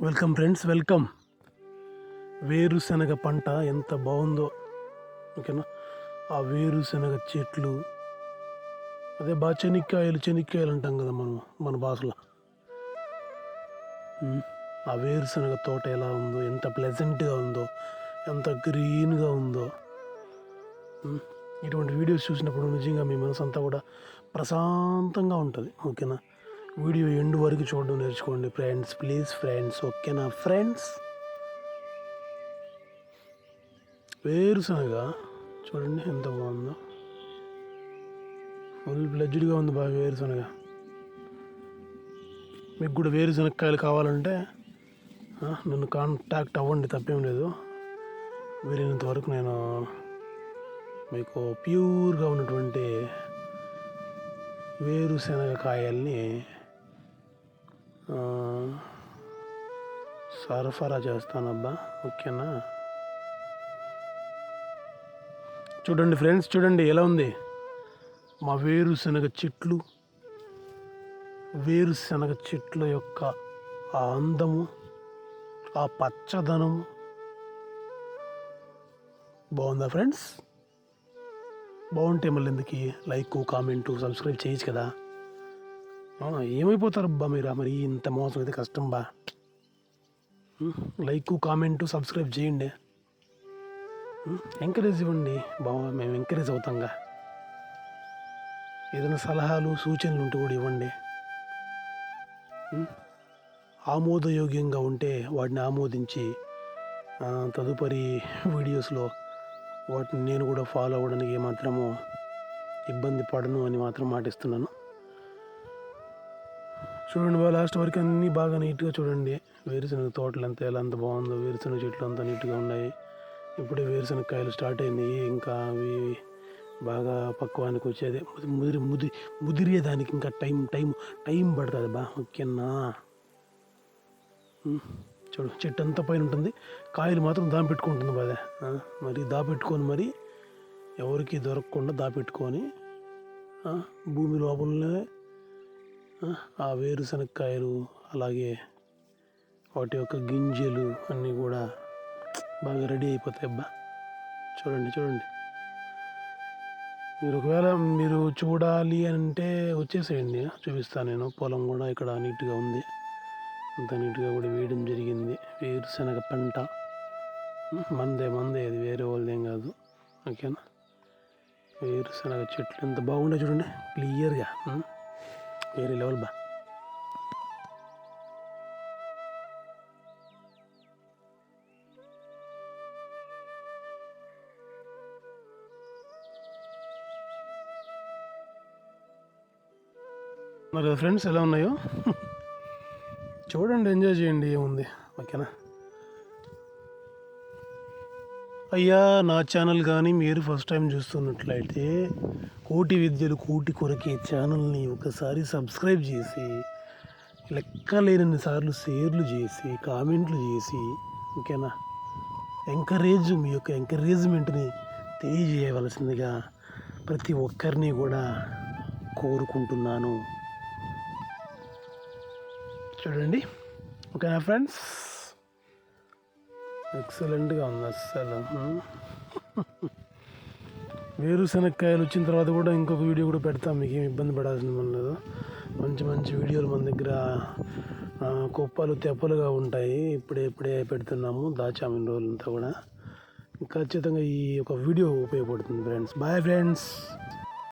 Welcome friends, welcome. వేరుశనగ పంట ఎంత బాగుందో, ఓకేనా. ఆ వేరుశనగ చెట్లు, అదే బాగా చెనిక్కాయలు అంటాం కదా మనం మన భాషలో. ఆ వేరుశనగ తోట ఎలా ఉందో, ఎంత ప్లెజెంట్గా ఉందో, ఎంత గ్రీన్గా ఉందో. ఇటువంటి వీడియోస్ చూసినప్పుడు నిజంగా మీ మనసు అంతా కూడా ప్రశాంతంగా ఉంటుంది, ఓకేనా. వీడియో ఎండ్ వరకు చూడడం నేర్చుకోండి ఫ్రెండ్స్, ప్లీజ్ ఫ్రెండ్స్, ఓకేనా ఫ్రెండ్స్. వేరుశనగ చూడండి ఎంత బాగుందో, ఫుల్ ప్లెడ్జ్డ్గా ఉంది బాగా వేరుశనగ. మీకు కూడా వేరుశనగకాయలు కావాలంటే నన్ను కాంటాక్ట్ అవ్వండి, తప్పేం లేదు. వీలైనంత వరకు నేను మీకు ప్యూర్గా ఉన్నటువంటి వేరుశనగ కాయల్ని సరఫరా చేస్తానబ్బా, ఓకేనా. చూడండి ఫ్రెండ్స్, చూడండి ఎలా ఉంది మా వేరుశనగ చెట్లు. వేరుశనగ చెట్ల యొక్క ఆ అందము, ఆ పచ్చదనము బాగుందా ఫ్రెండ్స్? బాగుంటే మళ్ళీ ఎందుకు లైక్, కామెంటు, సబ్స్క్రైబ్ చేయొచ్చు కదా. ఏమైపోతారు అబ్బా మీరు, మరి ఇంత మోసం అయితే కష్టం బా. లైక్, కామెంటు, సబ్స్క్రైబ్ చేయండి, ఎంకరేజ్ ఇవ్వండి బాగా, మేము ఎంకరేజ్ అవుతాంగా. ఏదైనా సలహాలు సూచనలు ఉంటే కూడా ఇవ్వండి. ఆమోదయోగ్యంగా ఉంటే వాటిని ఆమోదించి తదుపరి వీడియోస్లో వాటిని నేను కూడా ఫాలో అవ్వడానికి ఏమాత్రము ఇబ్బంది పడను అని మాత్రం మాటిస్తున్నాను. చూడండి బాగా, లాస్ట్ వరకు అన్నీ బాగా నీట్గా చూడండి. వేరుశనగ తోటలు ఎలా అంత బాగుందో, వేరుశనగ చెట్లు అంతా నీట్గా ఉన్నాయి. ఇప్పుడే వేరుశనగకాయలు స్టార్ట్ అయినాయి, ఇంకా అవి బాగా పక్వానికి వచ్చేది, ముదిరేదానికి ఇంకా టైం పడుతుంది బా, ఓకేనా. చూడు, చెట్టు అంతా పైన ఉంటుంది, కాయలు మాత్రం దాపెట్టుకుంటుంది బాగా. మరి దాపెట్టుకొని, మరి ఎవరికి దొరకకుండా దాపెట్టుకొని భూమి లోపలనే ఆ వేరుశనగకాయలు, అలాగే వాటి యొక్క గింజలు అన్నీ కూడా బాగా రెడీ అయిపోతాయి అబ్బా. చూడండి చూడండి, మీరు ఒకవేళ మీరు చూడాలి అంటే వచ్చేసేయండి, చూపిస్తాను నేను. పొలం కూడా ఇక్కడ నీట్గా ఉంది, అంత నీట్గా కూడా వేయడం జరిగింది. వేరుశనగ పంట మందే అది వేరే వాళ్ళదేం కాదు, ఓకేనా. వేరుశనగ చెట్లు ఎంత బాగుండే చూడండి, క్లియర్గా, వేరే లెవెల్ బా. మరి ఫ్రెండ్స్ ఎలా ఉన్నాయో చూడండి, ఎంజాయ్ చేయండి, ఏముంది, ఓకేనా. అయ్యా, నా ఛానల్ కానీ మీరు ఫస్ట్ టైం చూస్తున్నట్లయితే కోటి విద్యలు కోటి కొరకే ఛానల్ని ఒకసారి సబ్స్క్రైబ్ చేసి, లెక్కలేనన్ని సార్లు షేర్లు చేసి, కామెంట్లు చేసి, ఓకేనా, మీ యొక్క ఎంకరేజ్మెంట్ని తెలియజేయవలసిందిగా ప్రతి ఒక్కరిని కూడా కోరుకుంటున్నాను. చూడండి, ఓకేనా ఫ్రెండ్స్, ఎక్సలెంట్గా ఉంది అస్సలు. వేరుశనగకాయలు వచ్చిన తర్వాత కూడా ఇంకొక వీడియో కూడా పెడతాం, మీకు ఏమి ఇబ్బంది పడాల్సిన పని లేదు. మంచి మంచి వీడియోలు మన దగ్గర కుప్పలు తెప్పలుగా ఉంటాయి. ఇప్పుడే పెడుతున్నాము, దాచాము ఇన్ని రోజులంతా కూడా. ఖచ్చితంగా ఈ ఒక వీడియో ఉపయోగపడుతుంది ఫ్రెండ్స్. Bye friends.